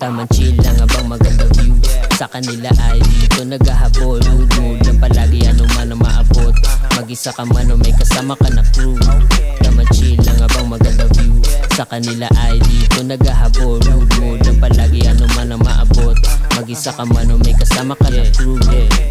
Tamang chill lang abang maganda view. Sa kanila ay dito naghahabol. Good mood lang palagi ano man ang maabot. Mag-isa ka man o may kasama ka na crew. Tamang chill lang abang maganda view. Sa kanila ay dito naghahabol. Good mood lang palagi ano man ang maabot. Mag-isa ka man o may kasama ka na crew.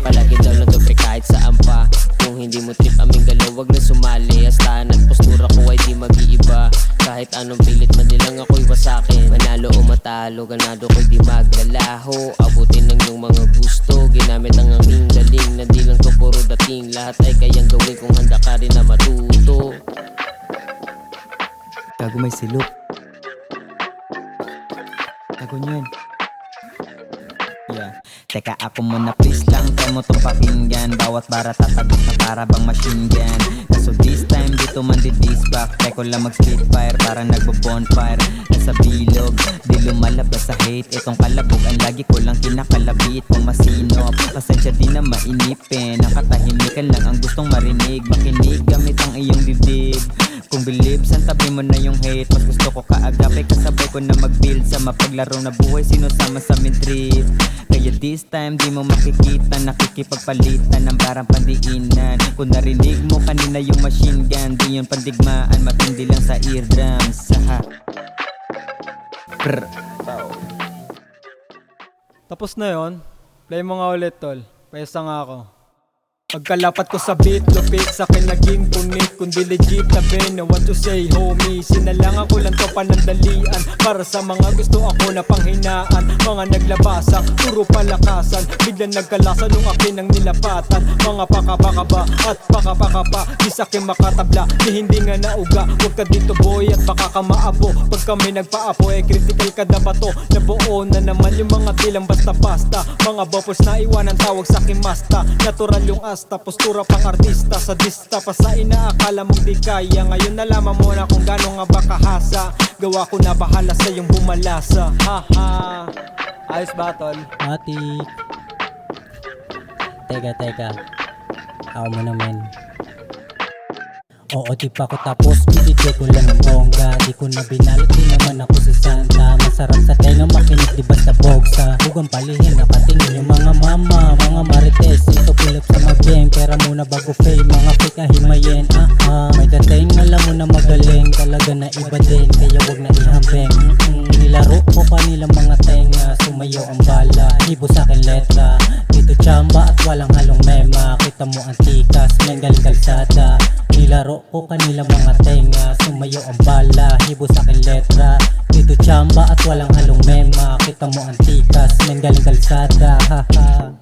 Palagi daw lang to pre kahit saan pa. Kung hindi mo trip aming galaw wag na sumali. Astahan at postura ko ay di mag-iiba. Kahit anong pilit man nilang ako'y wasakin. Manalo o matalo ganado ko'y di maglalaho. Abutin ng iyong mga gusto. Ginamit ang aking galing na di lang to puro dating. Lahat ay kayang gawin kung handa ka rin na matuto. Gago may silop. Gago niyan. Yeah. Teka ako muna please lang, try mo tong pakinggan. Bawat bara tatagot na para bang machine gun. Kaso this time dito man didisback. Try ko lang mag split fire, parang nagbo-bonfire. Nasa bilog, di lumalabas sa hate. Itong kalabog ang lagi ko lang kinakalabit. Kung masinop, pasensya di na mainipin. Ang katahimikan lang ang gustong marinig. Makinig gamit ang iyong bibig. Kung believe, santabi mo na yung hate. Mas gusto ko kaagapay, kasabay ko na mag-build. Sa mapaglaro na buhay, sinusama sa min trip. Kaya this time di mo makikita. Nakikipagpalitan ng barang pandiinan. Kung narinig mo kanina yung machine gun, di yun pandigmaan, matindi lang sa eardrums. Tapos na yon. Play mo nga ulit tol. Pesa nga ako. Pagkalapat ko sa beat, lupit sa'kin naging punit. Kundi legit na Ben, no what to say homie. Sinalangan ko lang to panandalian. Para sa mga gusto ako na panghinaan. Mga naglabasang, puro palakasan. Biglang nagkalasan nung akin ang nilapatan. Mga pakabakaba at pakapakapa. Di sa'kin makatabla, di hindi nga nauga. Huwag ka dito boy at baka ka maabo. Pag kami nagpaapo, critical ka na ba to? Nabuo na naman yung mga tilang basta-basta. Mga bopos na iwanan tawag sa'kin masta. Natural yung postura pang artista. Sa dista pa sa inaakala mong di kaya. Ngayon nalaman mo na kung gano'n nga ba kahasa. Gawa ko na bahala sa iyong bumalasa. Haha. Ayos battle. Matik. Teka. Ako mo naman. Oo, di pa ko tapos, bibigay ko lang ng bongga. Di ko na binalot, di naman ako si Santa. Masarap sa tenga, makinig di basta bogsa. Hugang palihin, nakatingin yung mga mama, mga marites. Ito pilip sa mag-game, pera muna bago fame. Mga fake ahimayin, may dating, alam mo na magaling. Talaga na iba din, kaya wag na ihambeng. Nilaro ko pa nilang mga tenga, sumayaw ang bala, hibo sa'kin letra. Dito chamba at walang halong mema. Kita mo ang tikas, may galing kalsada. Nilaro ko kanila mga tenga, sumayaw ang bala, hibo sa'kin letra. Dito chamba at walang halong mema. Kita mo ang tikas, may galing kalsada. Haha.